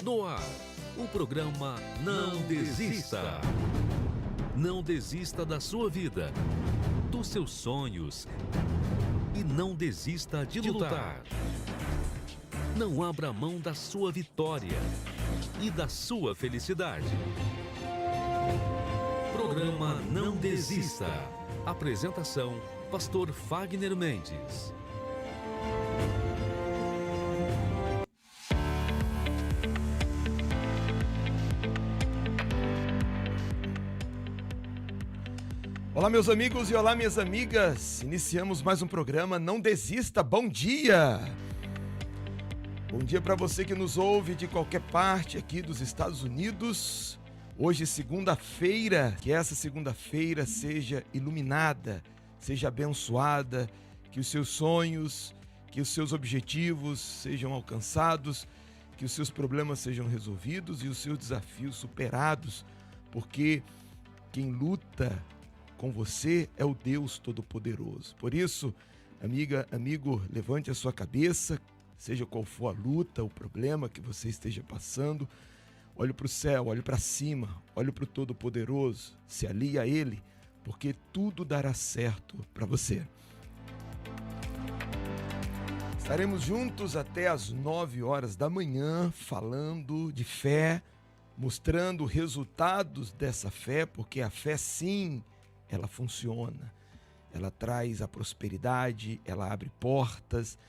No ar, o programa Não Desista. Não desista da sua vida, dos seus sonhos e não desista de lutar. Não abra mão da sua vitória e da sua felicidade. Programa Não Desista. Apresentação: Pastor Fagner Mendes. Olá, meus amigos e olá, minhas amigas. Iniciamos mais um programa Não Desista. Bom dia! Bom dia para você que nos ouve de qualquer parte aqui dos Estados Unidos. Hoje, segunda-feira, que essa segunda-feira seja iluminada, seja abençoada, que os seus sonhos, que os seus objetivos sejam alcançados, que os seus problemas sejam resolvidos e os seus desafios superados, porque quem luta com você é o Deus Todo-Poderoso. Por isso, amiga, amigo, levante a sua cabeça, seja qual for a luta, o problema que você esteja passando, olhe para o céu, olhe para cima, olhe para o Todo-Poderoso, se alie a Ele, porque tudo dará certo para você. Estaremos juntos até às 9 horas da manhã, falando de fé, mostrando resultados dessa fé, porque a fé, sim, ela funciona, ela traz a prosperidade, ela abre portas,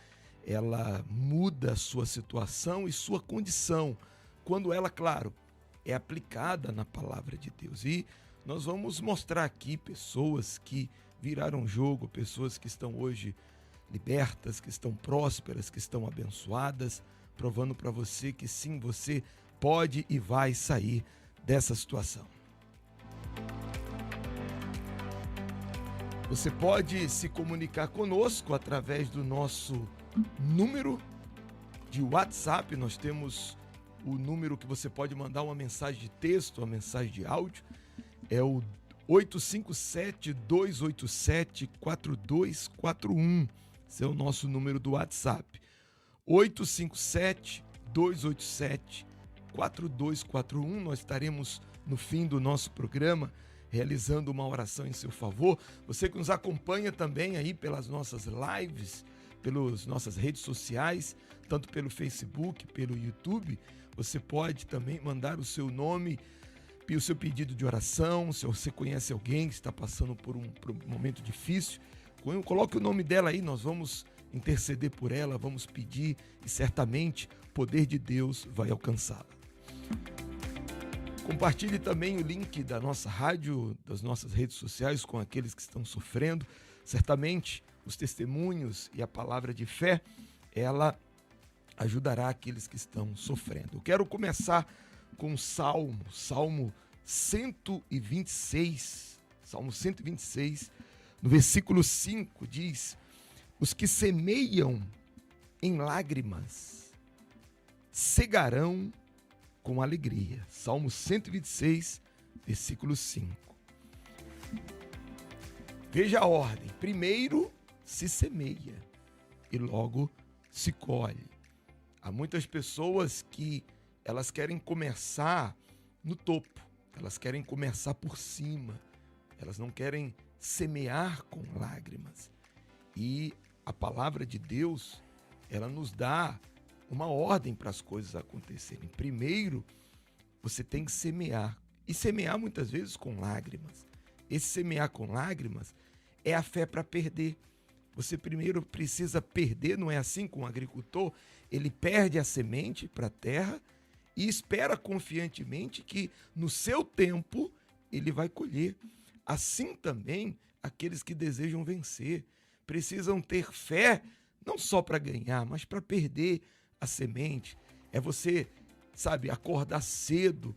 ela muda a sua situação e sua condição, quando ela, claro, é aplicada na palavra de Deus. E nós vamos mostrar aqui pessoas que viraram o jogo, pessoas que estão hoje libertas, que estão prósperas, que estão abençoadas, provando para você que sim, você pode e vai sair dessa situação. Você pode se comunicar conosco através do nosso número de WhatsApp. Nós temos o número que você pode mandar uma mensagem de texto, uma mensagem de áudio. É o 857-287-4241. Esse é o nosso número do WhatsApp. 857-287-4241. Nós estaremos no fim do nosso programa realizando uma oração em seu favor. Você que nos acompanha também aí pelas nossas lives, pelas nossas redes sociais, tanto pelo Facebook, pelo YouTube, você pode também mandar o seu nome e o seu pedido de oração. Se você conhece alguém que está passando por um momento difícil, coloque o nome dela aí, nós vamos interceder por ela, vamos pedir e certamente o poder de Deus vai alcançá-la. Compartilhe também o link da nossa rádio, das nossas redes sociais com aqueles que estão sofrendo. Certamente os testemunhos e a palavra de fé, ela ajudará aqueles que estão sofrendo. Eu quero começar com o Salmo 126. Salmo 126, no versículo 5, diz: os que semeiam em lágrimas cegarão com alegria. Salmo 126, versículo 5. Veja a ordem. Primeiro se semeia e logo se colhe. Há muitas pessoas que elas querem começar no topo, elas querem começar por cima, elas não querem semear com lágrimas. E a palavra de Deus, ela nos dá uma ordem para as coisas acontecerem. Primeiro, você tem que semear. E semear muitas vezes com lágrimas. Esse semear com lágrimas é a fé para perder. Você primeiro precisa perder, não é assim com o agricultor? Ele perde a semente para a terra e espera confiantemente que no seu tempo ele vai colher. Assim também, aqueles que desejam vencer precisam ter fé, não só para ganhar, mas para perder a semente. É você, acordar cedo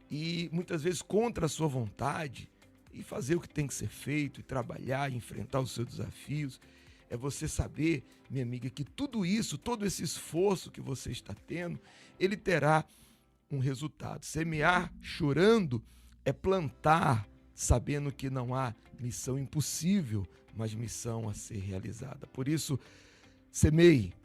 e muitas vezes contra a sua vontade e fazer o que tem que ser feito, e trabalhar, e enfrentar os seus desafios. É você saber, minha amiga, que tudo isso, todo esse esforço que você está tendo, ele terá um resultado. Semear chorando é plantar sabendo que não há missão impossível, mas missão a ser realizada. Por isso, semeie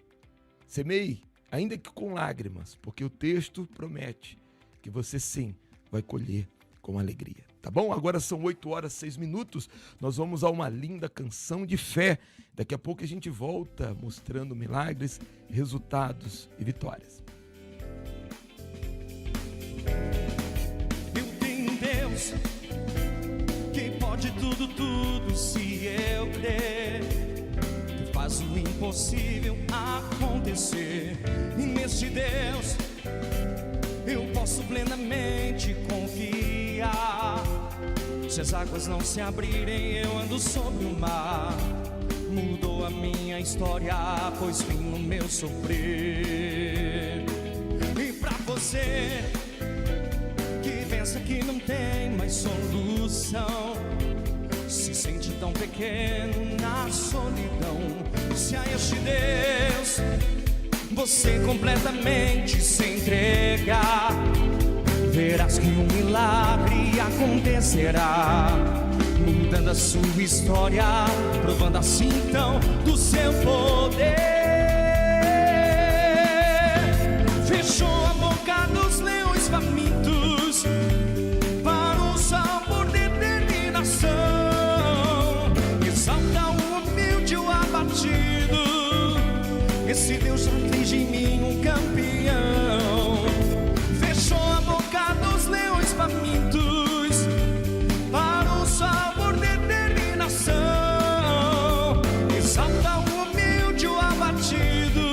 ainda que com lágrimas, porque o texto promete que você sim vai colher com alegria. Tá bom? Agora são 8h06. Nós vamos a uma linda canção de fé. Daqui a pouco a gente volta mostrando milagres, resultados e vitórias. Eu tenho um Deus que pode tudo, tudo, se eu crer, que faz o impossível acontecer. E neste Deus eu posso plenamente confiar. Se as águas não se abrirem, eu ando sobre o mar. Mudou a minha história, pois fim no meu sofrer. E pra você que pensa que não tem mais solução, se sente tão pequeno na solidão, se a este Deus você completamente se entregar, verás que um milagre acontecerá, mudando a sua história, provando assim então do seu poder. Fechou a boca dos leões famintos para um sabor de determinação, exalta o humilde e o abatido. Esse Deus já fez de mim um campeão. Fechou a boca dos leões famintos para um sabor de determinação, exalta o humilde e o abatido.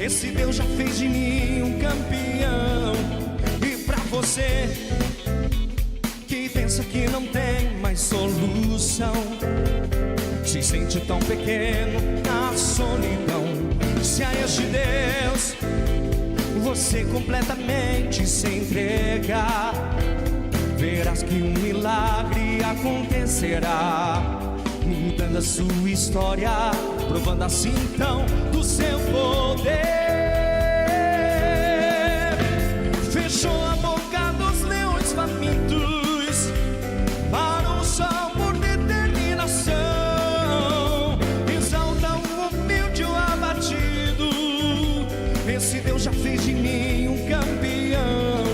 Esse Deus já fez de mim um campeão. E pra você que pensa que não tem mais solução, se sente tão pequeno na solidão, se a este Deus você completamente se entregar, verás que um milagre acontecerá, mudando a sua história, provando assim então do seu poder. Fechou a boca dos leões famintos para um sabor de determinação, exalta o humilde e o abatido. Esse Deus já fez de mim um campeão.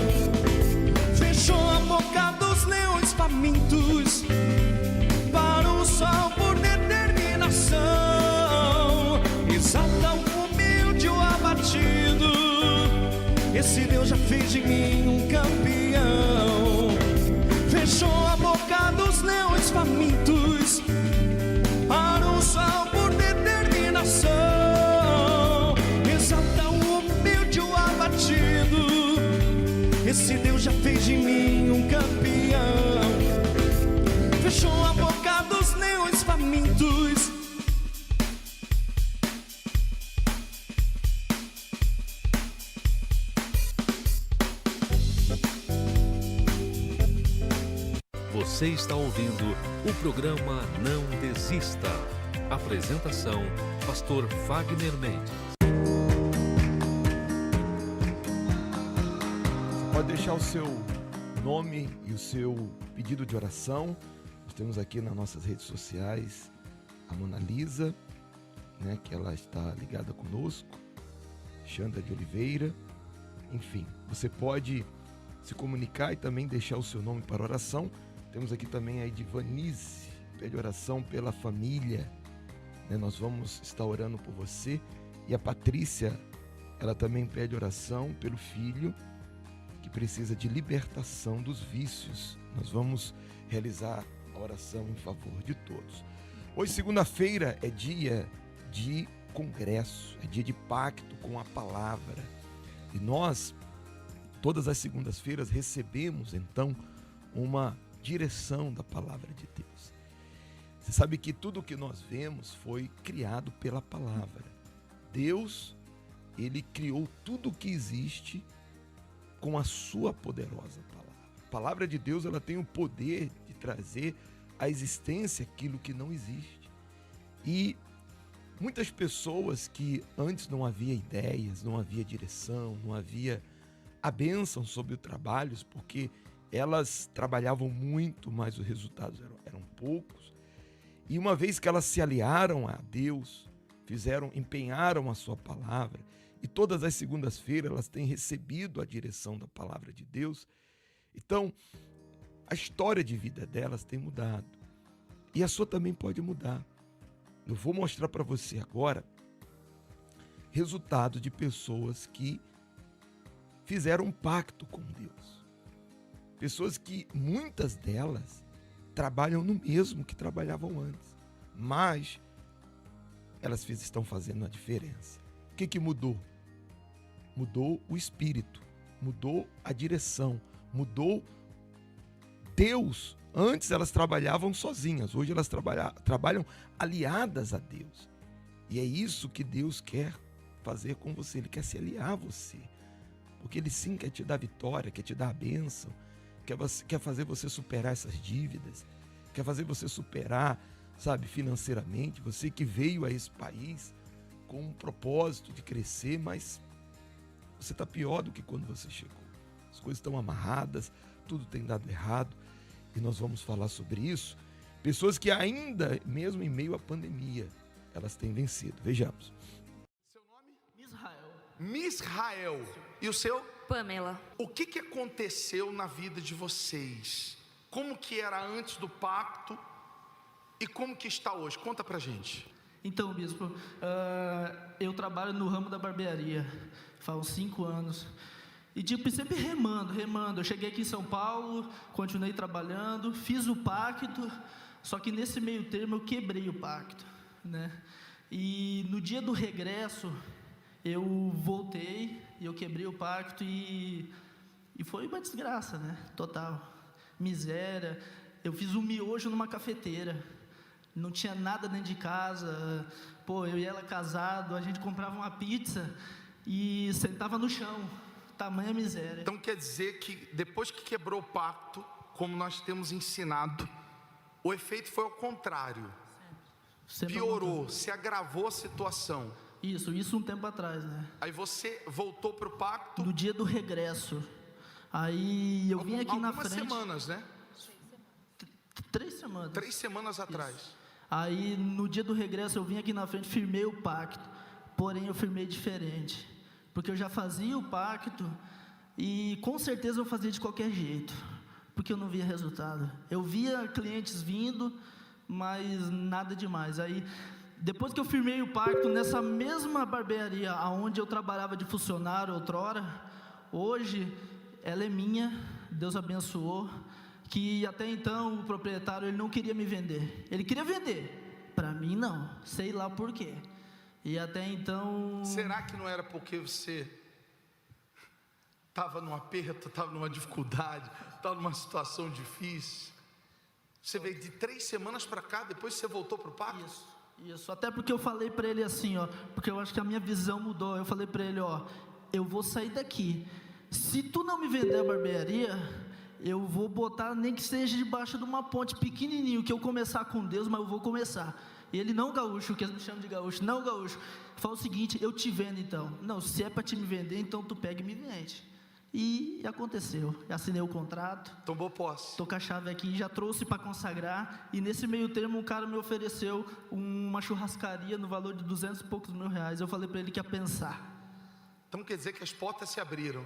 Fechou a boca dos leões famintos para um sabor de determinação, exalta o humilde e o abatido. Esse Deus já fez de mim um campeão. Fechou a boca dos leões famintos para um sabor de determinação, exalta o humilde e o abatido. Esse Deus já fez de mim um campeão. Fechou a boca dos leões famintos. Você está ouvindo o programa Não Desista. Apresentação, Pastor Wagner Mendes. Pode deixar o seu nome e o seu pedido de oração. Nós temos aqui nas nossas redes sociais a Mona Lisa, né, que ela está ligada conosco, Xandra de Oliveira. Enfim, você pode se comunicar e também deixar o seu nome para oração. Temos aqui também a Edvanise, pede oração pela família, né? Nós vamos estar orando por você. E a Patrícia, ela também pede oração pelo filho que precisa de libertação dos vícios. Nós vamos realizar a oração em favor de todos. Hoje, segunda-feira, é dia de congresso, é dia de pacto com a palavra. E nós, todas as segundas-feiras, recebemos então uma direção da palavra de Deus. Você sabe que tudo o que nós vemos foi criado pela palavra. Deus, ele criou tudo o que existe com a sua poderosa palavra. A palavra de Deus, ela tem o poder de trazer à existência aquilo que não existe. E muitas pessoas que antes não havia ideias, não havia direção, não havia a bênção sobre o trabalho, porque elas trabalhavam muito, mas os resultados eram poucos. E uma vez que elas se aliaram a Deus, empenharam a sua palavra, e todas as segundas-feiras elas têm recebido a direção da palavra de Deus. Então, a história de vida delas tem mudado. E a sua também pode mudar. Eu vou mostrar para você agora resultado de pessoas que fizeram um pacto com Deus. Pessoas que, muitas delas, trabalham no mesmo que trabalhavam antes. Mas elas estão fazendo a diferença. O que mudou? Mudou o espírito, mudou a direção, mudou Deus. Antes elas trabalhavam sozinhas, hoje elas trabalham aliadas a Deus. E é isso que Deus quer fazer com você, Ele quer se aliar a você. Porque Ele sim quer te dar vitória, quer te dar a bênção, quer fazer você superar essas dívidas, quer fazer você superar, sabe, financeiramente. Você que veio a esse país com um propósito de crescer, mas você está pior do que quando você chegou. As coisas estão amarradas, tudo tem dado errado. E nós vamos falar sobre isso. Pessoas que ainda, mesmo em meio à pandemia, elas têm vencido. Vejamos. Seu nome? Misrael. E o seu? Pamela. O que aconteceu na vida de vocês? Como que era antes do pacto e como que está hoje? Conta pra gente. Então, bispo, eu trabalho no ramo da barbearia faz uns 5 anos. E sempre remando. Eu cheguei aqui em São Paulo, continuei trabalhando, fiz o pacto, só que nesse meio termo eu quebrei o pacto, né? E no dia do regresso, eu voltei, e eu quebrei o pacto e foi uma desgraça, né? Total. Miséria. Eu fiz um miojo numa cafeteira. Não tinha nada dentro de casa. Eu e ela casado, a gente comprava uma pizza e sentava no chão. Tamanha miséria. Então quer dizer que depois que quebrou o pacto, como nós temos ensinado, o efeito foi ao contrário. Sempre piorou, se agravou a situação. Isso um tempo atrás, né? Aí você voltou para o pacto. No dia do regresso. Aí eu vim aqui na frente. Algumas semanas, né? 3 semanas. 3 semanas atrás. Isso. Aí no dia do regresso eu vim aqui na frente, firmei o pacto. Porém eu firmei diferente. Porque eu já fazia o pacto e com certeza eu fazia de qualquer jeito, porque eu não via resultado. Eu via clientes vindo, mas nada demais. Aí, depois que eu firmei o pacto, nessa mesma barbearia onde eu trabalhava de funcionário outrora, hoje ela é minha, Deus abençoou, que até então o proprietário ele não queria me vender. Ele queria vender, para mim não, sei lá por quê. E até então... Será que não era porque você estava num aperto, estava numa dificuldade, estava numa situação difícil? Você veio de 3 semanas para cá, depois você voltou para o pacto? Isso. Até porque eu falei para ele assim, porque eu acho que a minha visão mudou. Eu falei para ele, eu vou sair daqui. Se tu não me vender a barbearia, eu vou botar, nem que seja debaixo de uma ponte pequenininho, que eu começar com Deus, mas eu vou começar. E ele, não gaúcho, que eles me chamam de gaúcho, não gaúcho, fala o seguinte, eu te vendo então. Não, se é para te me vender, então tu pega e me vende. E aconteceu, assinei o contrato. Tomou posse. Estou com a chave aqui, já trouxe para consagrar. E nesse meio termo, um cara me ofereceu uma churrascaria no valor de 200 e poucos mil reais. Eu falei para ele que ia pensar. Então quer dizer que as portas se abriram.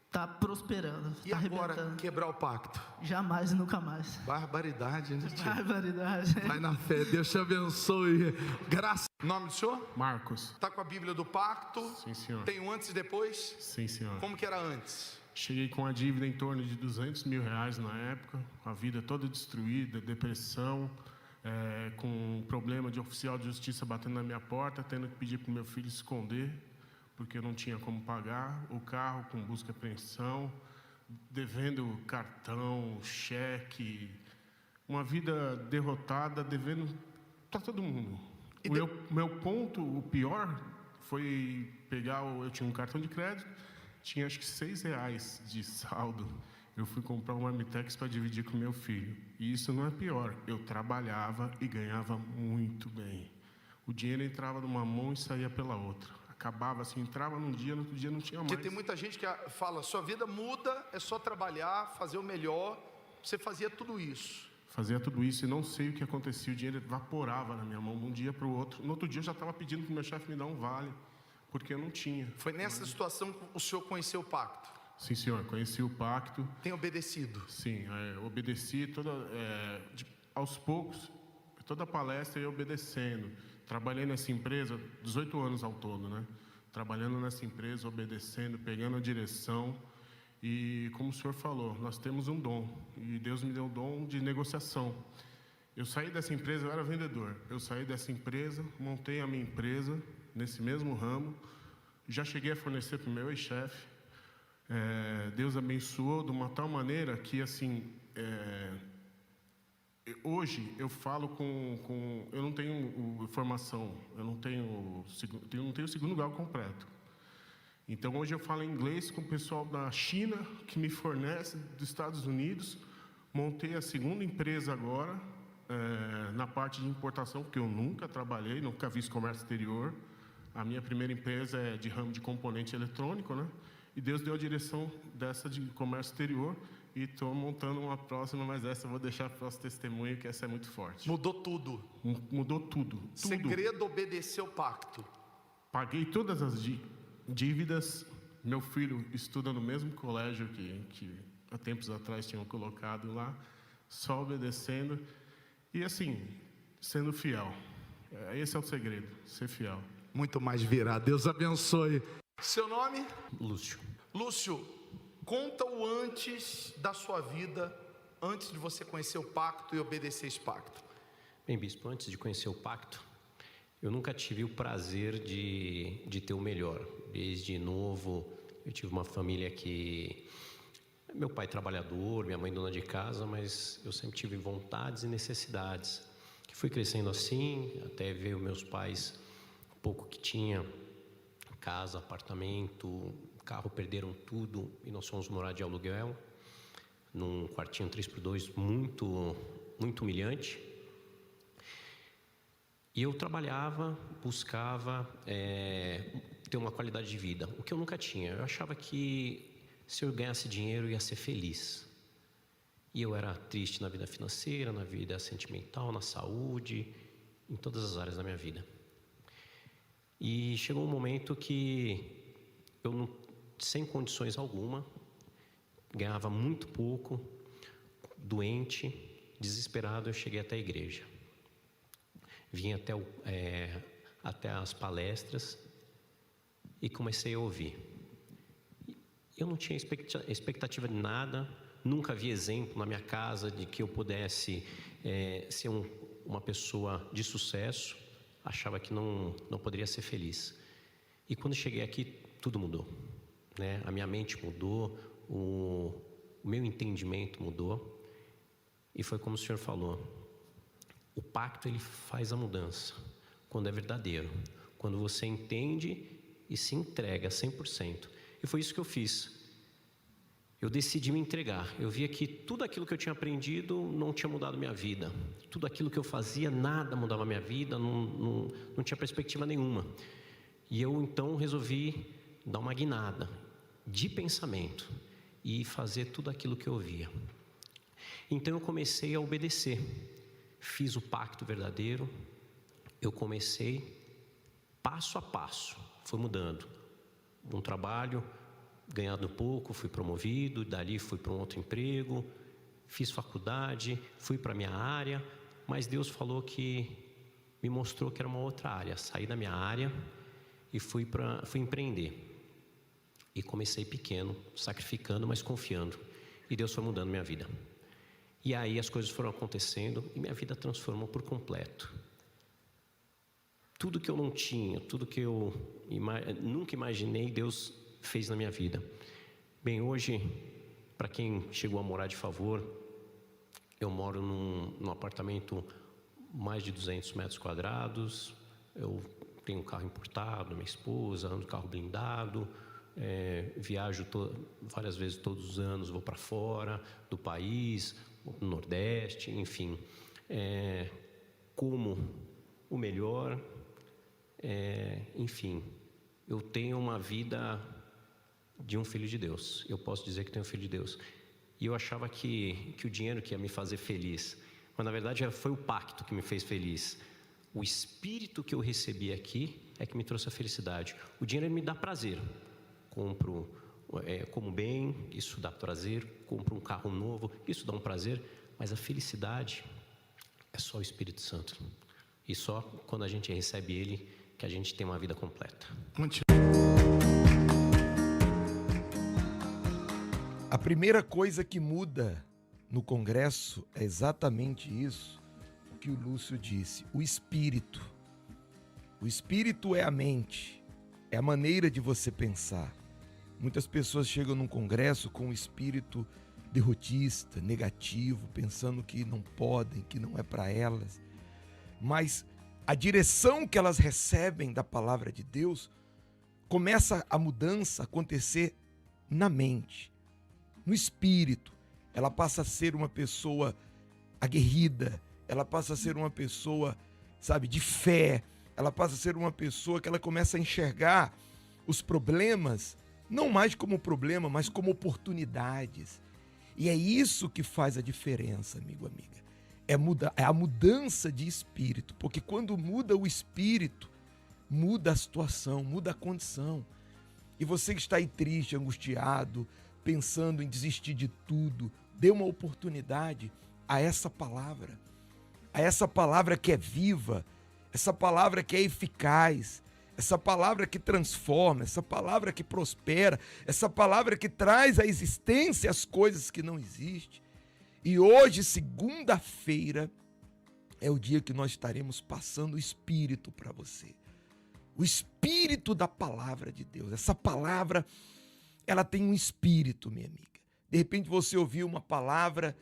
Está prosperando, e tá agora arrebentando. Quebrar o pacto? Jamais e nunca mais. Barbaridade, né, tio? Barbaridade. Vai na fé, Deus te abençoe. Graças. Nome do senhor? Marcos. Está com a Bíblia do pacto? Sim, senhor. Tem um antes e depois? Sim, senhor. Como que era antes? Cheguei com a dívida em torno de 200 mil reais na época, a vida toda destruída, depressão, com um problema de oficial de justiça batendo na minha porta, tendo que pedir para o meu filho esconder, porque eu não tinha como pagar, o carro com busca e apreensão, devendo cartão, cheque, uma vida derrotada, devendo para todo mundo. Meu ponto, o pior, foi pegar, eu tinha um cartão de crédito, tinha acho que R$6 de saldo. Eu fui comprar um Marmitex para dividir com meu filho. E isso não é pior, eu trabalhava e ganhava muito bem. O dinheiro entrava numa mão e saía pela outra. Acabava assim, entrava num dia, no outro dia não tinha mais. Porque tem muita gente que fala, sua vida muda, é só trabalhar, fazer o melhor. Você fazia tudo isso. Fazia tudo isso e não sei o que acontecia, o dinheiro evaporava na minha mão de um dia para o outro. No outro dia eu já estava pedindo para o meu chefe me dar um vale, porque eu não tinha. Foi nessa situação que o senhor conheceu o pacto? Sim, senhor, conheci o pacto. Tem obedecido? Sim, obedeci aos poucos, toda palestra eu ia obedecendo. Trabalhei nessa empresa 18 anos ao todo, né? Trabalhando nessa empresa, obedecendo, pegando a direção. E como o senhor falou, nós temos um dom, e Deus me deu o dom de negociação. Eu saí dessa empresa, eu era vendedor. Eu saí dessa empresa, montei a minha empresa nesse mesmo ramo. Já cheguei a fornecer para o meu ex-chefe. Deus abençoou de uma tal maneira que, assim, hoje eu falo eu não tenho formação, eu não tenho segundo grau completo. Então hoje eu falo inglês com o pessoal da China, que me fornece, dos Estados Unidos. Montei a segunda empresa agora, na parte de importação, porque eu nunca trabalhei, nunca fiz comércio exterior. A minha primeira empresa é de ramo de componente eletrônico, né? E Deus deu a direção dessa de comércio exterior, e estou montando uma próxima, mas essa eu vou deixar para o nosso testemunho, que essa é muito forte. Mudou tudo. Mudou tudo. Segredo, obedecer o pacto. Paguei todas as dívidas. Meu filho estuda no mesmo colégio que há tempos atrás tinham colocado lá, só obedecendo e, assim, sendo fiel. Esse é o segredo, ser fiel. Muito mais virá. Deus abençoe. Seu nome? Lúcio. Lúcio, conta o antes da sua vida, antes de você conhecer o pacto e obedecer esse pacto. Bem, bispo, antes de conhecer o pacto, eu nunca tive o prazer de ter o melhor. Desde novo, eu tive uma família que... Meu pai trabalhador, minha mãe dona de casa, mas eu sempre tive vontades e necessidades. Que fui crescendo assim, até ver os meus pais, o pouco que tinha, casa, apartamento, carro, perderam tudo, e nós fomos morar de aluguel, num quartinho 3x2, muito, muito humilhante. E eu trabalhava, buscava ter uma qualidade de vida, o que eu nunca tinha. Eu achava que se eu ganhasse dinheiro, eu ia ser feliz. E eu era triste na vida financeira, na vida sentimental, na saúde, em todas as áreas da minha vida. E chegou um momento que eu, não, sem condições alguma, ganhava muito pouco, doente, desesperado, eu cheguei até a igreja. Vim até as palestras e comecei a ouvir. Eu não tinha expectativa de nada, nunca vi exemplo na minha casa de que eu pudesse ser uma pessoa de sucesso, achava que não poderia ser feliz. E quando cheguei aqui, tudo mudou, né? A minha mente mudou, o meu entendimento mudou, e foi como o senhor falou, o pacto ele faz a mudança, quando é verdadeiro, quando você entende e se entrega 100%. E foi isso que eu fiz. Eu decidi me entregar. Eu via que tudo aquilo que eu tinha aprendido não tinha mudado minha vida. Tudo aquilo que eu fazia, nada mudava minha vida, não tinha perspectiva nenhuma. E eu então resolvi dar uma guinada de pensamento e fazer tudo aquilo que eu via. Então eu comecei a obedecer. Fiz o pacto verdadeiro. Eu comecei passo a passo. Foi mudando. Um trabalho, ganhando pouco, fui promovido, dali fui para um outro emprego, fiz faculdade, fui para a minha área, mas Deus falou me mostrou que era uma outra área. Saí da minha área e fui empreender. E comecei pequeno, sacrificando, mas confiando. E Deus foi mudando minha vida. E aí as coisas foram acontecendo e minha vida transformou por completo. Tudo que eu não tinha, tudo que eu nunca imaginei, Deus fez na minha vida. Bem, hoje, para quem chegou a morar de favor, eu moro num apartamento mais de 200 metros quadrados, eu tenho um carro importado, minha esposa, ando de carro blindado, viajo várias vezes todos os anos, vou para fora do país, no Nordeste, enfim, como o melhor, enfim, eu tenho uma vida de um filho de Deus. Eu posso dizer que tenho um filho de Deus. E eu achava que o dinheiro que ia me fazer feliz, mas na verdade foi o pacto que me fez feliz. O espírito que eu recebi aqui é que me trouxe a felicidade. O dinheiro ele me dá prazer. Compro como bem, isso dá prazer. Compro um carro novo, isso dá um prazer. Mas a felicidade é só o Espírito Santo. E só quando a gente recebe ele que a gente tem uma vida completa. A primeira coisa que muda no congresso é exatamente isso que o Lúcio disse, o espírito. O espírito é a mente, é a maneira de você pensar. Muitas pessoas chegam num congresso com um espírito derrotista, negativo, pensando que não podem, que não é para elas. Mas a direção que elas recebem da palavra de Deus, começa a mudança a acontecer na mente, no espírito. Ela passa a ser uma pessoa aguerrida, ela passa a ser uma pessoa, sabe, de fé, ela passa a ser uma pessoa que ela começa a enxergar os problemas, não mais como problema, mas como oportunidades. E é isso que faz a diferença, amigo, amiga. É a mudança de espírito, porque quando muda o espírito, muda a situação, muda a condição. E você que está aí triste, angustiado, pensando em desistir de tudo, dê uma oportunidade a essa palavra que é viva, essa palavra que é eficaz, essa palavra que transforma, essa palavra que prospera, essa palavra que traz à existência as coisas que não existem. E hoje, segunda-feira, é o dia que nós estaremos passando o Espírito para você. O Espírito da palavra de Deus. Essa palavra, ela tem um espírito, minha amiga. De repente você ouviu uma palavra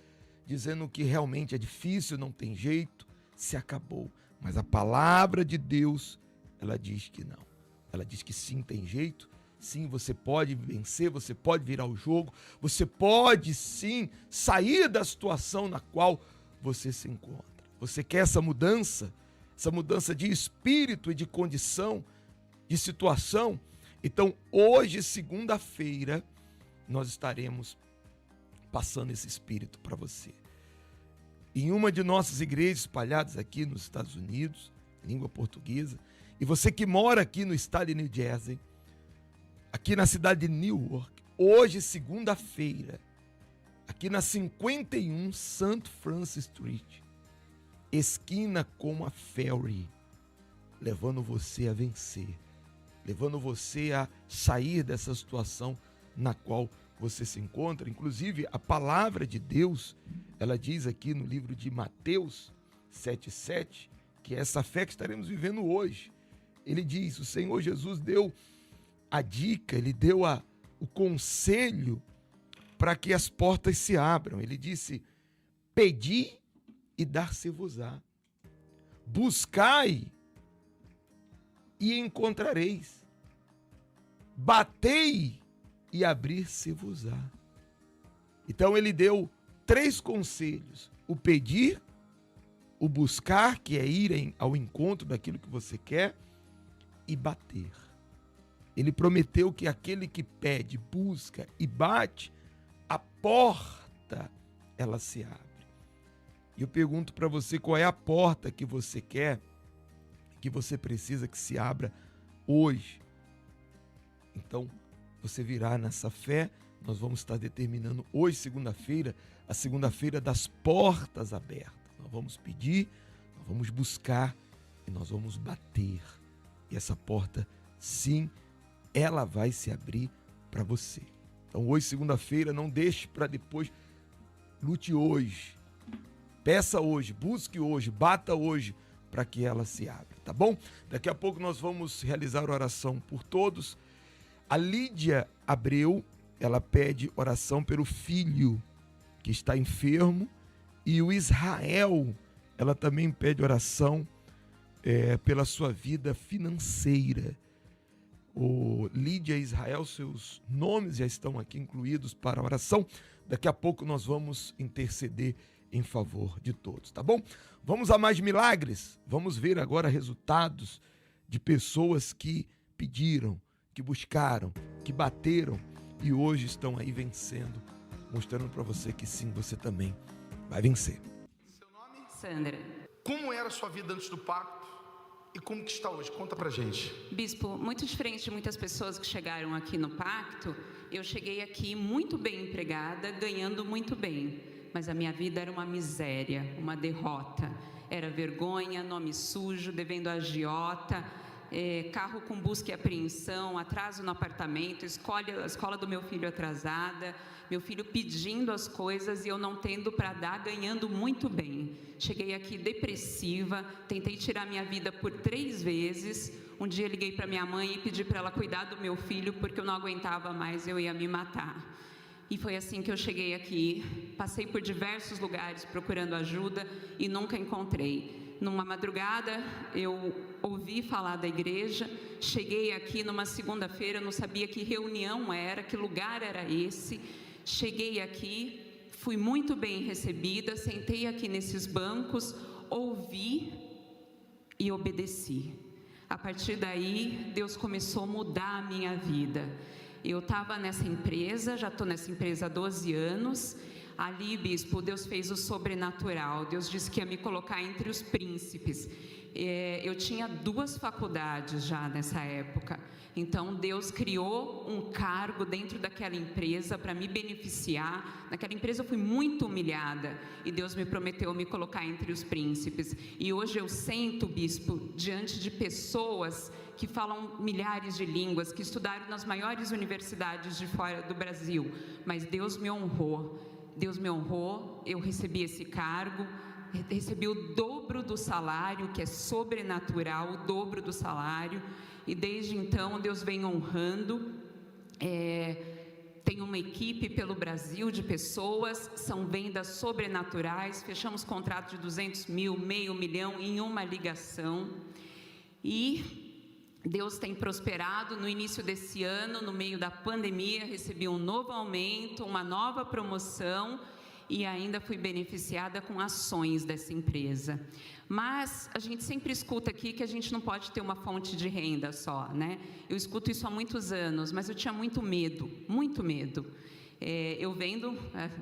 dizendo que realmente é difícil, não tem jeito, se acabou. Mas a palavra de Deus, ela diz que não. Ela diz que sim, tem jeito. Sim, você pode vencer, você pode virar o jogo, você pode sim sair da situação na qual você se encontra. Você quer essa mudança de espírito e de condição, de situação? Então, hoje, segunda-feira, nós estaremos passando esse espírito para você. Em uma de nossas igrejas espalhadas aqui nos Estados Unidos, língua portuguesa, e você que mora aqui no estado de New Jersey, aqui na cidade de Newark, hoje, segunda-feira, aqui na 51 St. Francis Street, esquina com a Ferry, levando você a vencer, levando você a sair dessa situação na qual você se encontra. Inclusive, a palavra de Deus, ela diz aqui no livro de Mateus 7,7, que é essa fé que estaremos vivendo hoje. Ele diz, o Senhor Jesus deu a dica, ele deu o conselho para que as portas se abram. Ele disse, pedi e dar-se-vos-á. Buscai e encontrareis. Batei e abrir-se-vos-á. Então ele deu 3 conselhos: o pedir, o buscar, que é ir ao encontro daquilo que você quer, e bater. Ele prometeu que aquele que pede, busca e bate, a porta, ela se abre. E eu pergunto para você, qual é a porta que você quer, que você precisa que se abra hoje? Então, você virá nessa fé. Nós vamos estar determinando hoje, segunda-feira, a segunda-feira das portas abertas. Nós vamos pedir, nós vamos buscar e nós vamos bater. E essa porta, sim, ela vai se abrir para você. Então hoje, segunda-feira, não deixe para depois. Lute hoje, peça hoje, busque hoje, bata hoje, para que ela se abra, tá bom? Daqui a pouco nós vamos realizar oração por todos. A Lídia Abreu, ela pede oração pelo filho que está enfermo, e o Israel, ela também pede oração pela sua vida financeira. O Lídia e Israel, seus nomes já estão aqui incluídos para a oração. Daqui a pouco nós vamos interceder em favor de todos, tá bom? Vamos a mais milagres. Vamos ver agora resultados de pessoas que pediram, que buscaram, que bateram e hoje estão aí vencendo, mostrando para você que sim, você também vai vencer. Seu nome? Sandra. Como era a sua vida antes do pacto? e como que está hoje? Conta pra gente. Bispo, muito diferente de muitas pessoas que chegaram aqui no pacto, eu cheguei aqui muito bem empregada, ganhando muito bem, mas a minha vida era uma miséria, uma derrota. Era vergonha, nome sujo, devendo a agiota, carro com busca e apreensão, atraso no apartamento, escola do meu filho atrasada, meu filho pedindo as coisas e eu não tendo para dar, ganhando muito bem. Cheguei aqui depressiva, tentei tirar minha vida por 3 vezes. Um dia liguei para minha mãe e pedi para ela cuidar do meu filho, porque eu não aguentava mais, eu ia me matar. E foi assim que eu cheguei aqui. Passei por diversos lugares procurando ajuda e nunca encontrei. Numa madrugada, eu ouvi falar da igreja, cheguei aqui numa segunda-feira, não sabia que reunião era, que lugar era esse. Cheguei aqui, fui muito bem recebida, sentei aqui nesses bancos, ouvi e obedeci. A partir daí, Deus começou a mudar a minha vida. Eu estava nessa empresa, já estou nessa empresa há 12 anos. Ali, bispo, Deus fez o sobrenatural. Deus disse que ia me colocar entre os príncipes. Eu tinha 2 faculdades já nessa época. Então, Deus criou um cargo dentro daquela empresa para me beneficiar. Naquela empresa eu fui muito humilhada e Deus me prometeu me colocar entre os príncipes. E hoje eu sento, bispo, diante de pessoas que falam milhares de línguas, que estudaram nas maiores universidades de fora do Brasil. Mas Deus me honrou. Deus me honrou, eu recebi esse cargo, recebi o dobro do salário, que é sobrenatural, o dobro do salário, e desde então Deus vem honrando. Tem uma equipe pelo Brasil de pessoas, são vendas sobrenaturais, fechamos contrato de 200 mil, $500 mil em uma ligação, e Deus tem prosperado. No início desse ano, no meio da pandemia, recebi um novo aumento, uma nova promoção e ainda fui beneficiada com ações dessa empresa. Mas a gente sempre escuta aqui que a gente não pode ter uma fonte de renda só, né? Eu escuto isso há muitos anos, mas eu tinha muito medo, muito medo. Eu vendo,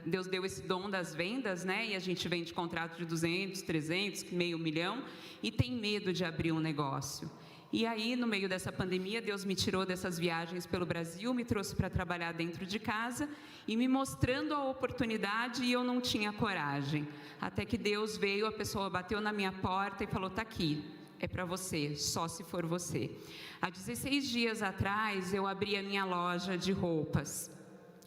Deus deu esse dom das vendas, né? E a gente vende contrato de 200, 300, $500 mil e tem medo de abrir um negócio. E aí, no meio dessa pandemia, Deus me tirou dessas viagens pelo Brasil, me trouxe para trabalhar dentro de casa e me mostrando a oportunidade, e eu não tinha coragem. Até que Deus veio, a pessoa bateu na minha porta e falou: "Tá aqui, é para você, só se for você". Há 16 dias atrás, eu abri a minha loja de roupas.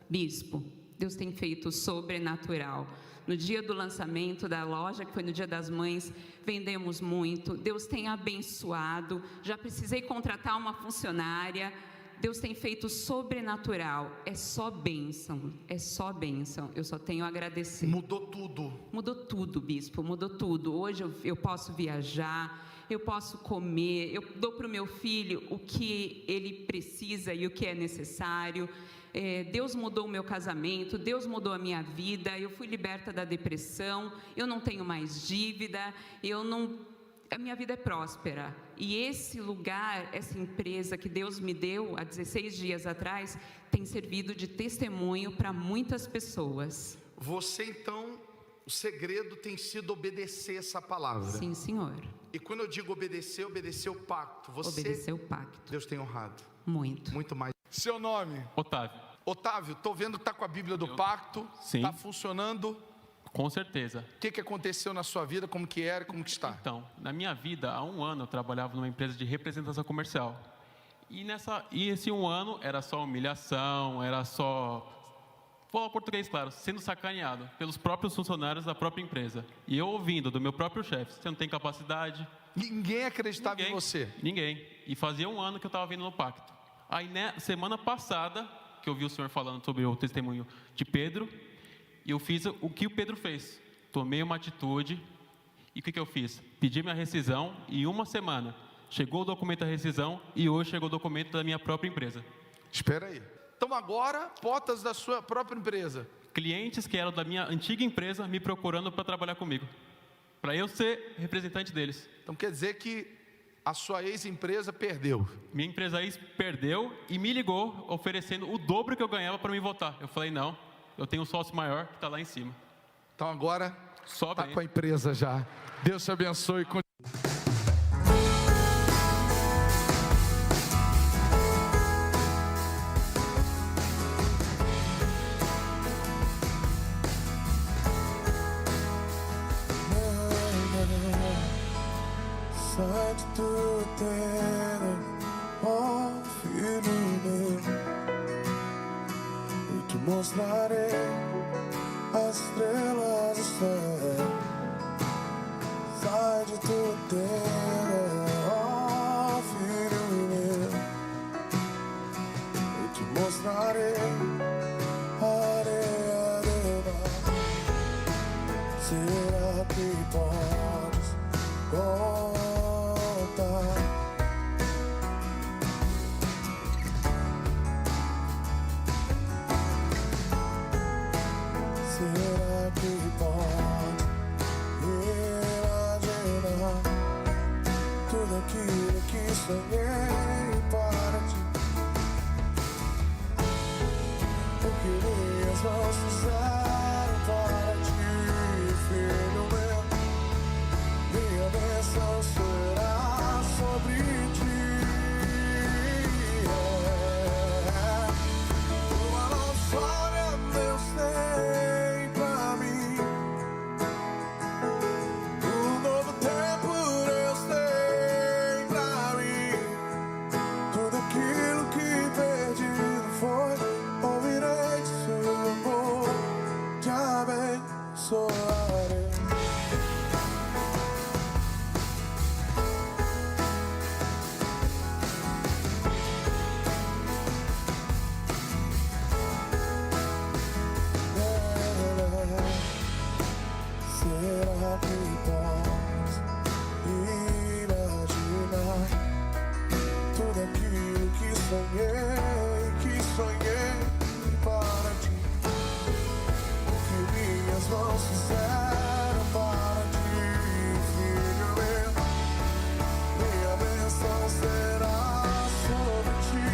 Bispo, Deus tem feito o sobrenatural. No dia do lançamento da loja, que foi no Dia das Mães, vendemos muito. Deus tem abençoado. Já precisei contratar uma funcionária. Deus tem feito sobrenatural. É só bênção, é só bênção. Eu só tenho a agradecer. Mudou tudo. Mudou tudo, bispo, mudou tudo. Hoje eu posso viajar, eu posso comer, eu dou para o meu filho o que ele precisa e o que é necessário. Deus mudou o meu casamento, Deus mudou a minha vida, eu fui liberta da depressão, eu não tenho mais dívida, a minha vida é próspera. E esse lugar, essa empresa que Deus me deu há 16 dias atrás, tem servido de testemunho para muitas pessoas. Você, então, o segredo tem sido obedecer essa palavra. Sim, Senhor. E quando eu digo obedecer, obedecer o pacto. Você, obedecer o pacto. Deus tem honrado. Muito. Muito mais. Seu nome? Otávio. Otávio, estou vendo que está com a Bíblia do Pacto. Sim. Está funcionando. Com certeza. O que aconteceu na sua vida, como que era e como que está? Então, na minha vida, há 1 ano eu trabalhava numa empresa de representação comercial. E esse 1 ano era só humilhação, era só, vou falar português claro, sendo sacaneado pelos próprios funcionários da própria empresa. E eu ouvindo do meu próprio chefe: "Você não tem capacidade". Ninguém acreditava em você? Ninguém. E fazia 1 ano que eu estava vindo no pacto. Aí, semana passada, que eu vi o senhor falando sobre o testemunho de Pedro, e eu fiz o que o Pedro fez. Tomei uma atitude, e o que eu fiz? Pedi minha rescisão, e em 1 semana chegou o documento da rescisão, e hoje chegou o documento da minha própria empresa. Espera aí. Então agora, portas da sua própria empresa. Clientes que eram da minha antiga empresa me procurando para trabalhar comigo, para eu ser representante deles. Então quer dizer que a sua ex-empresa perdeu. Minha empresa ex perdeu e me ligou oferecendo o dobro que eu ganhava para me votar. Eu falei: "Não, eu tenho um sócio maior que está lá em cima". Então agora só está com a empresa já. Deus te abençoe. mostrarei as estrelas do céu. Sai de tudo teu, ó filho meu. Eu te mostrarei a areia do mar. Será que podes contar? Será que pode imaginar tudo aquilo que sonhei para ti? O que minhas mãos fizeram para ti, filho meu? Minha bênção será sobre ti. Uma nova história Deus tem pra mim. Um novo tempo Deus tem pra mim. Tudo aquilo que perdido foi, ouvirei de seu amor, te abençoarei. Será que podes imaginar tudo aquilo que sonhei para ti? O que minhas mãos fizeram para ti, filho meu? Minha bênção será sobre ti.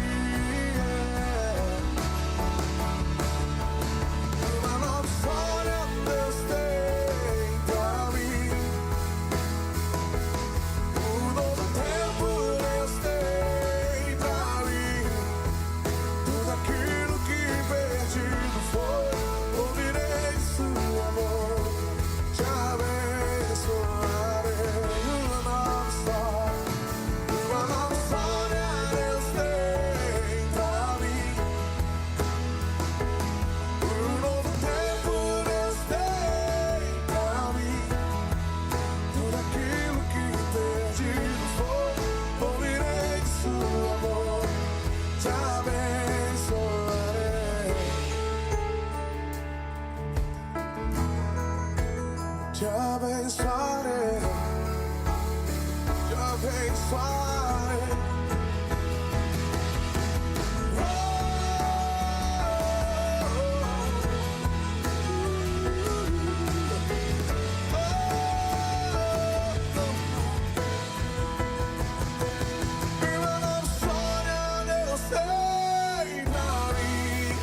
Uma nova história Deus tem pra mim. Um novo tempo Deus tem pra mim. Tudo aquilo que perdido foi, ouvirei seu amor, te abençoarei. Uma nova história Deus tem pra mim. Um novo tempo Deus tem pra mim. Tudo aquilo que perdido foi, ouvirei de seu amor, te abençoarei. Te abençoarei. Te abençoarei. Uma nova história Deus tem pra mim.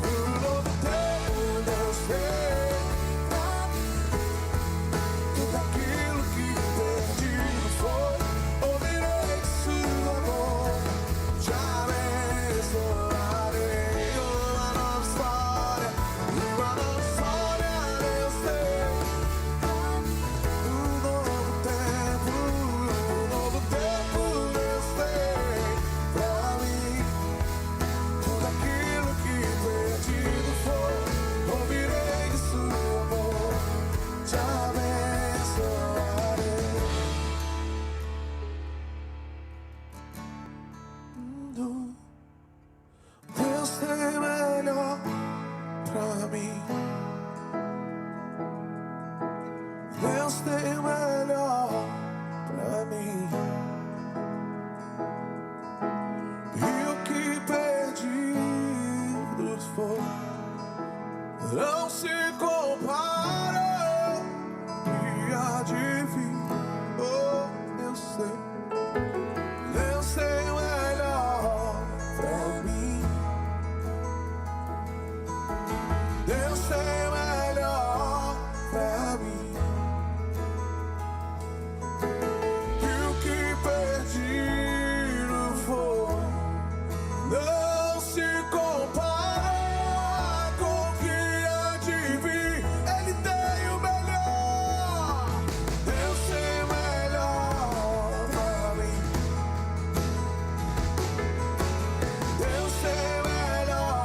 Um novo tempo Deus tem pra mim. Tudo aquilo que perdido foi, ouvirei de seu amor, te abençoarei. Uma nova história Deus tem. Um novo tempo Deus tem pra mim. Tudo aquilo que perdido foi, ouvirei de seu amor, te abençoarei. Deus tem melhor pra mim. Deus tem melhor pra mim. E o que perdido foi, não se compara e há de vir. Oh, eu sei. Deus tem melhor pra mim. Deus tem melhor pra mim. E o que perdido foi, não se compara com o que há de vir. Ele tem o melhor. Deus tem melhor pra mim. Deus tem melhor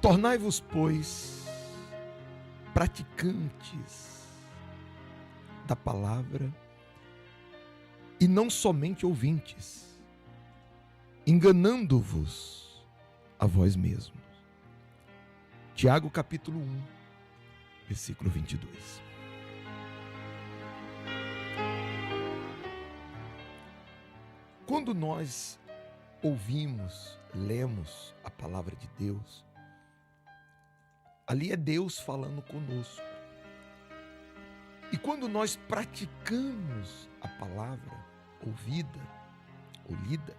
Tornai-vos, pois, praticantes da palavra e não somente ouvintes, enganando-vos a vós mesmos. Tiago capítulo 1, versículo 22. Quando nós ouvimos, lemos a palavra de Deus, ali é Deus falando conosco. E quando nós praticamos a palavra ouvida ou lida,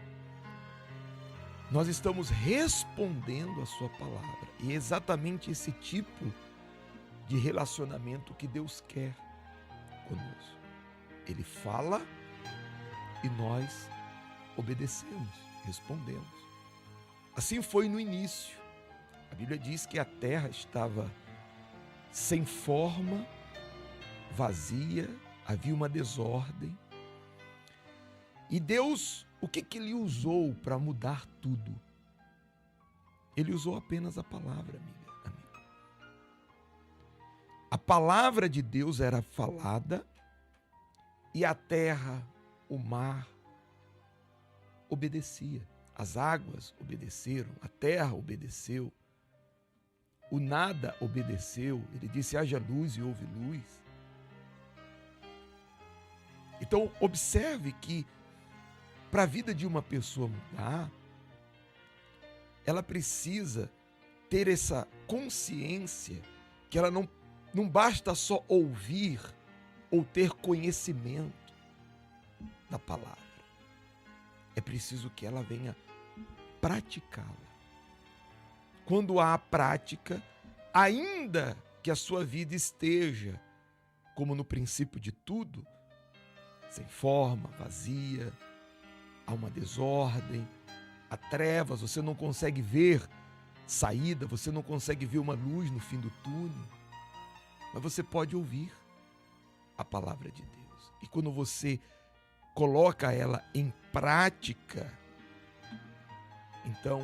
nós estamos respondendo a sua palavra. E é exatamente esse tipo de relacionamento que Deus quer conosco. Ele fala e nós obedecemos, respondemos. Assim foi no início. A Bíblia diz que a terra estava sem forma, vazia, havia uma desordem. E Deus, o que Ele usou para mudar tudo? Ele usou apenas a palavra, amiga. A palavra de Deus era falada e a terra, o mar, obedecia. As águas obedeceram, a terra obedeceu, o nada obedeceu. Ele disse: haja luz e houve luz. Então, observe que para a vida de uma pessoa mudar, ela precisa ter essa consciência que ela não basta só ouvir ou ter conhecimento da palavra. É preciso que ela venha praticá-la. Quando há prática, ainda que a sua vida esteja, como no princípio de tudo, sem forma, vazia, há uma desordem, há trevas, você não consegue ver saída, você não consegue ver uma luz no fim do túnel, mas você pode ouvir a palavra de Deus. E quando você coloca ela em prática, então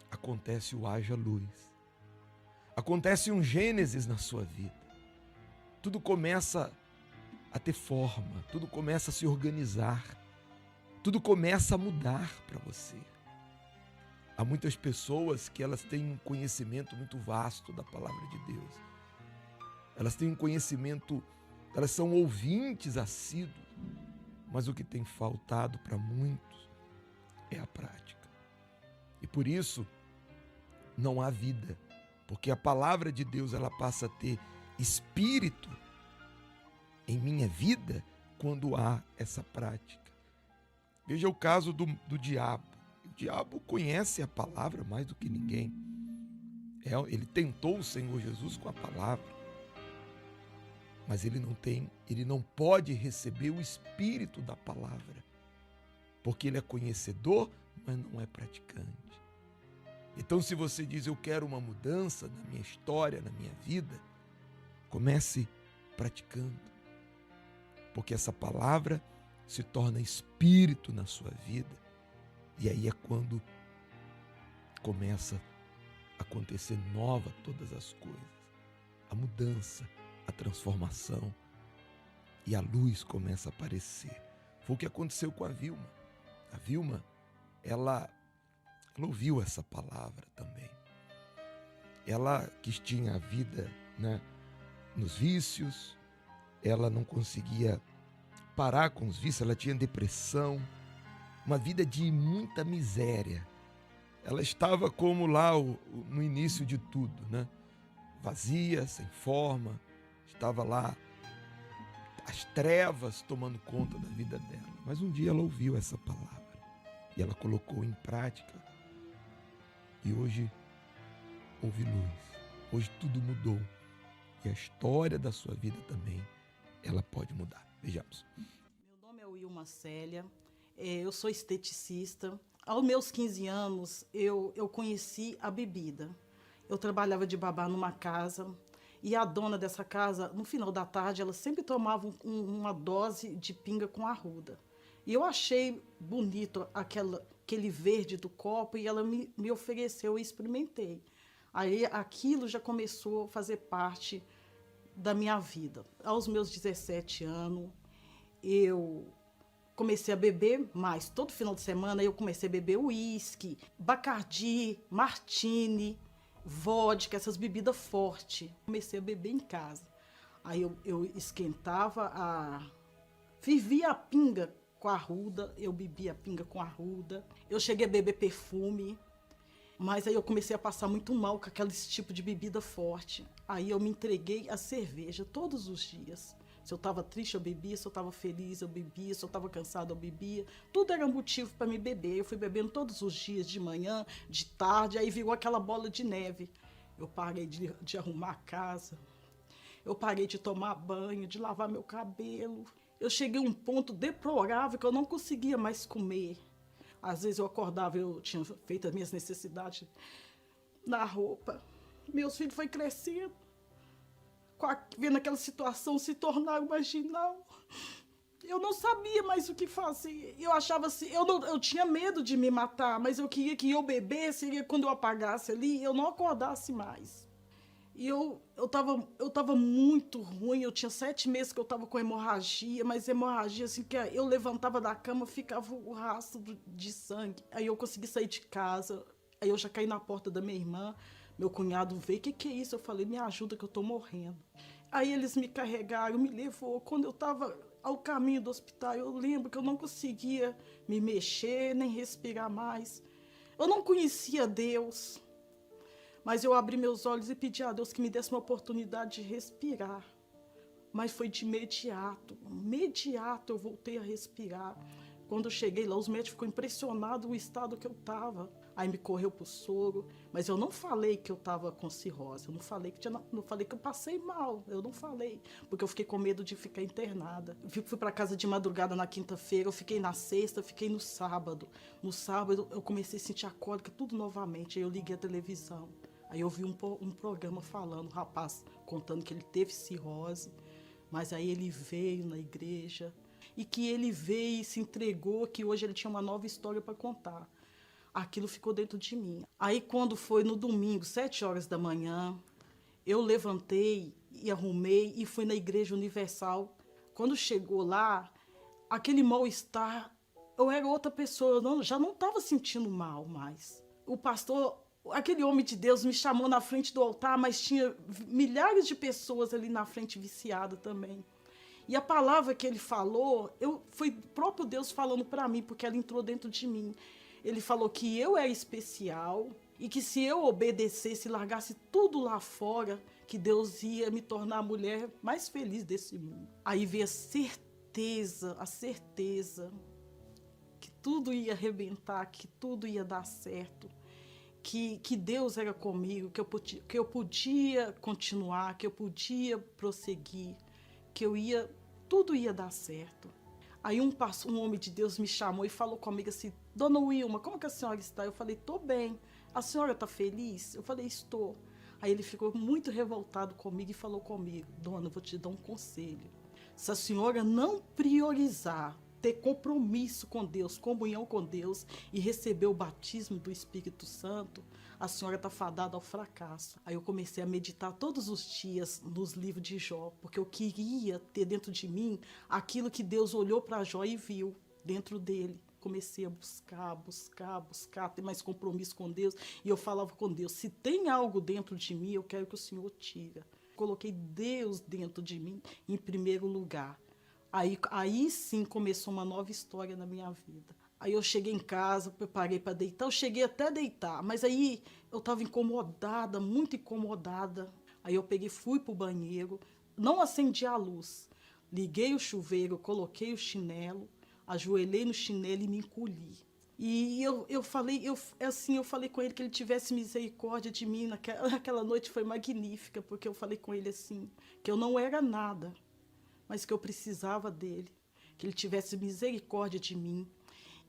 acontece o haja luz. Acontece um Gênesis na sua vida. Tudo começa a ter forma, tudo começa a se organizar, tudo começa a mudar para você. Há muitas pessoas que elas têm um conhecimento muito vasto da palavra de Deus. Elas têm um conhecimento, elas são ouvintes assíduos, mas o que tem faltado para muitos é a prática. E por isso não há vida, porque a palavra de Deus ela passa a ter espírito em minha vida quando há essa prática. Veja o caso do diabo. O diabo conhece a palavra mais do que ninguém. Ele tentou o Senhor Jesus com a palavra, mas ele não pode receber o espírito da palavra, porque ele é conhecedor, mas não é praticante. Então, se você diz: eu quero uma mudança na minha história, na minha vida, comece praticando, porque essa palavra se torna espírito na sua vida, e aí é quando começa a acontecer nova todas as coisas, a mudança, a transformação, e a luz começa a aparecer. Foi o que aconteceu com a Vilma. A Vilma, ela ouviu essa palavra também. Ela que tinha a vida, nos vícios, ela não conseguia parar com os vícios, ela tinha depressão, uma vida de muita miséria. Ela estava como lá no início de tudo, vazia, sem forma, estava lá as trevas tomando conta da vida dela. Mas um dia ela ouviu essa palavra e ela colocou em prática, e hoje houve luz, hoje tudo mudou, e a história da sua vida também, ela pode mudar. Vejamos. Meu nome é Wilma Célia, eu sou esteticista. Aos meus 15 anos, eu conheci a bebida. Eu trabalhava de babá numa casa, e a dona dessa casa, no final da tarde, ela sempre tomava uma dose de pinga com arruda. E eu achei bonito aquele verde do copo, e ela me ofereceu, eu experimentei. Aí aquilo já começou a fazer parte da minha vida. Aos meus 17 anos, eu comecei a beber mais. Todo final de semana eu comecei a beber uísque, Bacardi, Martini, vodka, essas bebidas fortes. Comecei a beber em casa. Aí eu esquentava fervia a pinga com arruda, eu bebia a pinga com arruda. Eu cheguei a beber perfume, mas aí eu comecei a passar muito mal com aquele tipo de bebida forte. Aí eu me entreguei à cerveja todos os dias. Se eu estava triste, eu bebia. Se eu estava feliz, eu bebia. Se eu estava cansado, eu bebia. Tudo era motivo para me beber. Eu fui bebendo todos os dias, de manhã, de tarde. Aí virou aquela bola de neve. Eu parei de arrumar a casa. Eu parei de tomar banho, de lavar meu cabelo. Eu cheguei a um ponto deplorável que eu não conseguia mais comer. Às vezes eu acordava, eu tinha feito as minhas necessidades na roupa. Meus filhos foram crescendo, vendo aquela situação se tornar marginal. Eu não sabia mais o que fazer. Eu achava assim, eu tinha medo de me matar, mas eu queria que eu bebesse e quando eu apagasse ali, eu não acordasse mais. E eu tava muito ruim, eu tinha 7 meses que eu tava com hemorragia, mas hemorragia assim, que eu levantava da cama, ficava o rastro de sangue. Aí eu consegui sair de casa, aí eu já caí na porta da minha irmã, meu cunhado veio, o que é isso? Eu falei, me ajuda que eu tô morrendo. Aí eles me carregaram, me levou. Quando eu tava ao caminho do hospital, eu lembro que eu não conseguia me mexer, nem respirar mais. Eu não conhecia Deus. Mas eu abri meus olhos e pedi a Deus que me desse uma oportunidade de respirar. Mas foi de imediato eu voltei a respirar. Quando eu cheguei lá, os médicos ficou impressionados com o estado que eu estava. Aí me correu pro soro, mas eu não falei que eu estava com cirrose, eu não falei que eu passei mal, eu não falei, porque eu fiquei com medo de ficar internada. Fui para casa de madrugada na quinta-feira, eu fiquei na sexta, eu fiquei no sábado. No sábado eu comecei a sentir a cólica, tudo novamente, aí eu liguei a televisão. Aí eu vi um programa falando, um rapaz contando que ele teve cirrose, mas aí ele veio na igreja, e que ele veio e se entregou, que hoje ele tinha uma nova história para contar. Aquilo ficou dentro de mim. Aí quando foi no domingo, 7 horas da manhã, eu levantei e arrumei e fui na Igreja Universal. Quando chegou lá, aquele mal-estar, eu era outra pessoa, já não estava sentindo mal mais. O pastor, aquele homem de Deus, me chamou na frente do altar, mas tinha milhares de pessoas ali na frente viciadas também. E a palavra que ele falou, foi o próprio Deus falando para mim, porque ela entrou dentro de mim. Ele falou que eu era especial e que se eu obedecesse, largasse tudo lá fora, que Deus ia me tornar a mulher mais feliz desse mundo. Aí veio a certeza que tudo ia arrebentar, que tudo ia dar certo, que Deus era comigo, que eu podia continuar, que eu podia prosseguir, que tudo ia dar certo. Aí um homem de Deus me chamou e falou comigo assim, Dona Wilma, como que a senhora está? Eu falei, tô bem. A senhora está feliz? Eu falei, estou. Aí ele ficou muito revoltado comigo e falou comigo, Dona, eu vou te dar um conselho. Se a senhora não priorizar, ter compromisso com Deus, comunhão com Deus e receber o batismo do Espírito Santo, a senhora está fadada ao fracasso. Aí eu comecei a meditar todos os dias nos livros de Jó, porque eu queria ter dentro de mim aquilo que Deus olhou para Jó e viu dentro dele. Comecei a buscar, ter mais compromisso com Deus. E eu falava com Deus, se tem algo dentro de mim, eu quero que o Senhor tira. Coloquei Deus dentro de mim em primeiro lugar. Aí sim começou uma nova história na minha vida. Aí eu cheguei em casa, preparei para deitar, eu cheguei até a deitar, mas aí eu estava incomodada, muito incomodada. Aí eu fui para o banheiro, não acendi a luz, liguei o chuveiro, coloquei o chinelo, ajoelhei no chinelo e me encolhi. E eu falei com ele que ele tivesse misericórdia de mim. Aquela noite foi magnífica, porque eu falei com ele assim, que eu não era nada, mas que eu precisava dele, que ele tivesse misericórdia de mim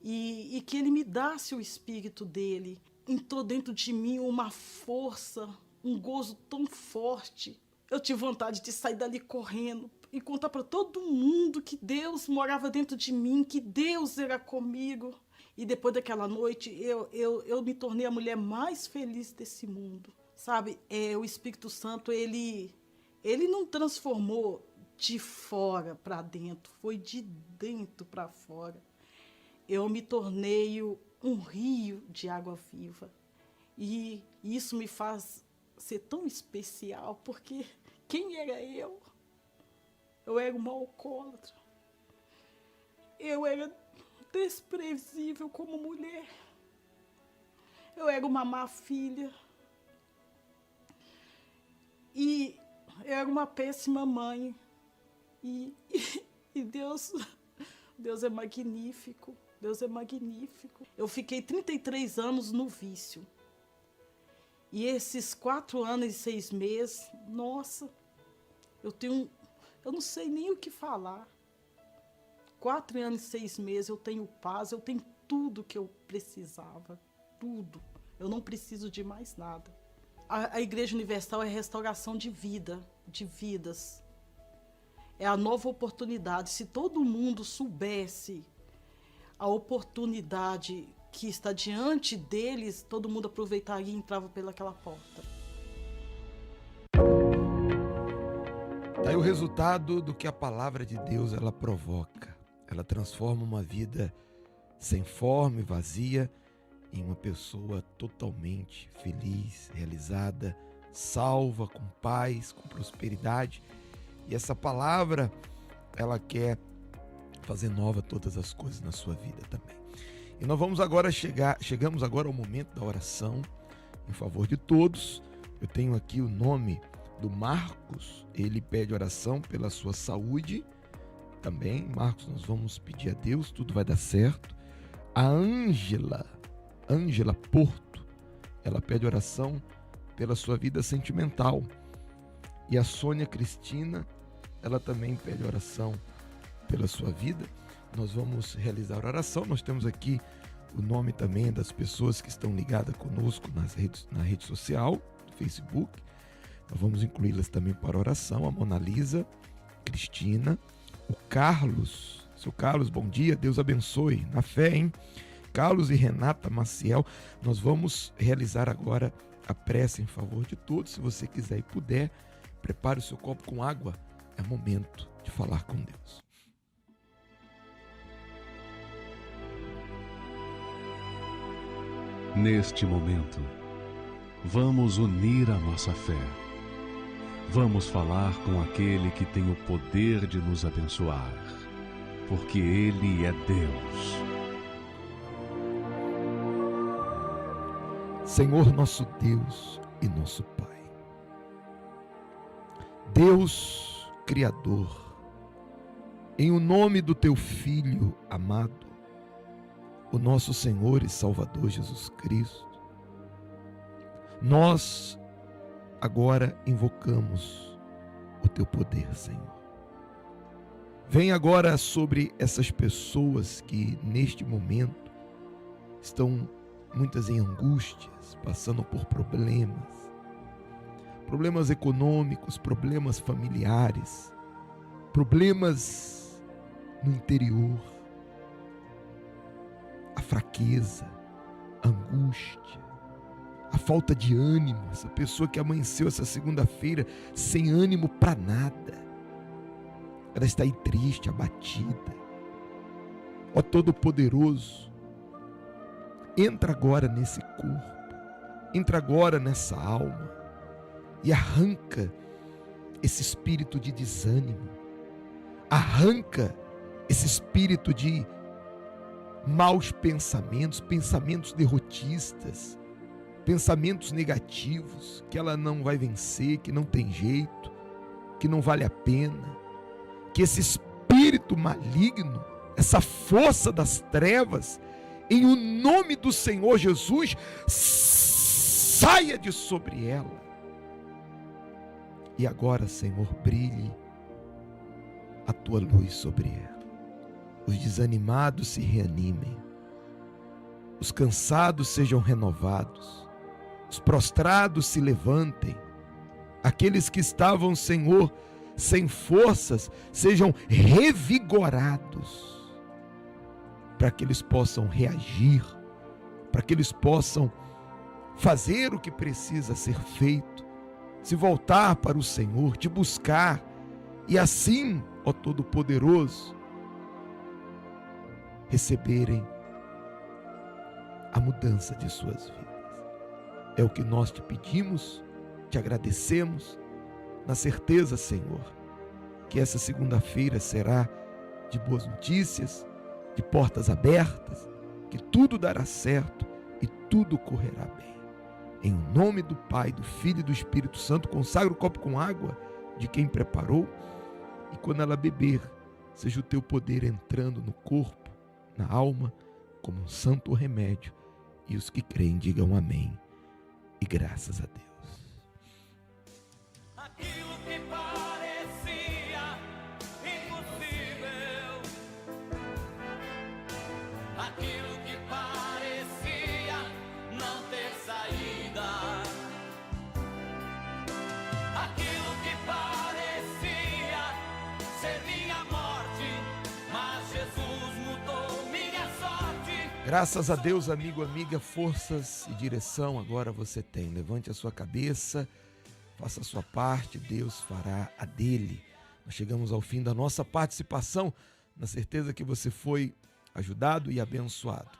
e que ele me desse o Espírito dele. Entrou dentro de mim uma força, um gozo tão forte. Eu tive vontade de sair dali correndo e contar para todo mundo que Deus morava dentro de mim, que Deus era comigo. E depois daquela noite, eu me tornei a mulher mais feliz desse mundo. Sabe, o Espírito Santo, ele não transformou de fora para dentro, foi de dentro para fora. Eu me tornei um rio de água viva. E isso me faz ser tão especial, porque quem era eu? Eu era uma alcoólatra. Eu era desprezível como mulher. Eu era uma má filha. E eu era uma péssima mãe. E Deus é magnífico. Deus é magnífico. Eu fiquei 33 anos no vício. E esses 4 anos e 6 meses, nossa, eu não sei nem o que falar. 4 anos e 6 meses eu tenho paz, eu tenho tudo que eu precisava. Tudo. Eu não preciso de mais nada. A Igreja Universal é restauração de vida, de vidas. É a nova oportunidade. Se todo mundo soubesse a oportunidade que está diante deles, todo mundo aproveitaria e entrava pelaquela porta. Daí o resultado do que a palavra de Deus ela provoca. Ela transforma uma vida sem forma e vazia em uma pessoa totalmente feliz, realizada, salva, com paz, com prosperidade. E essa palavra, ela quer fazer nova todas as coisas na sua vida também. E nós vamos agora chegamos agora ao momento da oração em favor de todos. Eu tenho aqui o nome do Marcos, ele pede oração pela sua saúde também. Marcos, nós vamos pedir a Deus, tudo vai dar certo. A Ângela Porto, ela pede oração pela sua vida sentimental. E a Sônia Cristina, ela também pede oração pela sua vida. Nós vamos realizar a oração. Nós temos aqui o nome também das pessoas que estão ligadas conosco na rede social, no Facebook. Nós vamos incluí-las também para a oração. A Mona Lisa, Cristina, o Carlos. Seu Carlos, bom dia, Deus abençoe. Na fé, hein? Carlos e Renata Maciel. Nós vamos realizar agora a prece em favor de todos. Se você quiser e puder, prepare o seu copo com água. É momento de falar com Deus. Neste momento, vamos unir a nossa fé. Vamos falar com aquele que tem o poder de nos abençoar, porque Ele é Deus. Senhor nosso Deus e nosso Pai, Deus Criador, em o nome do Teu Filho amado, o nosso Senhor e Salvador Jesus Cristo, nós agora invocamos o Teu poder, Senhor. Vem agora sobre essas pessoas que neste momento estão muitas em angústias, passando por problemas econômicos, problemas familiares, problemas no interior, a fraqueza, a angústia, a falta de ânimo, essa pessoa que amanheceu essa segunda-feira sem ânimo para nada, ela está aí triste, abatida. Ó Todo-Poderoso, entra agora nesse corpo, entra agora nessa alma e arranca esse espírito de desânimo, arranca esse espírito de maus pensamentos, pensamentos derrotistas, pensamentos negativos, que ela não vai vencer, que não tem jeito, que não vale a pena, que esse espírito maligno, essa força das trevas, em o nome do Senhor Jesus, saia de sobre ela. E agora, Senhor, brilhe a Tua luz sobre ela. Os desanimados se reanimem, os cansados sejam renovados, os prostrados se levantem, aqueles que estavam, Senhor, sem forças, sejam revigorados, para que eles possam reagir, para que eles possam fazer o que precisa ser feito, se voltar para o Senhor, te buscar, e assim, ó Todo-Poderoso, receberem a mudança de suas vidas. É o que nós te pedimos, te agradecemos, na certeza, Senhor, que essa segunda-feira será de boas notícias, de portas abertas, que tudo dará certo e tudo correrá bem. Em nome do Pai, do Filho e do Espírito Santo, consagra o copo com água de quem preparou, e quando ela beber, seja o teu poder entrando no corpo, na alma, como um santo remédio. E os que creem digam amém. E graças a Deus. Aquilo que parecia impossível, aquilo que parecia não ter saída, aquilo que parecia ser minha morte, mas Jesus mudou minha sorte. Graças a Deus, amigo, amiga, forças e direção agora você tem. Levante a sua cabeça, faça a sua parte, Deus fará a dele. Nós chegamos ao fim da nossa participação, na certeza que você foi ajudado e abençoado.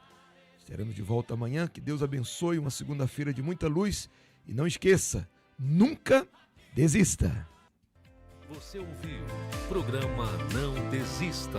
Estaremos de volta amanhã, que Deus abençoe, uma segunda-feira de muita luz. E não esqueça, nunca desista. Você ouviu o programa Não Desista.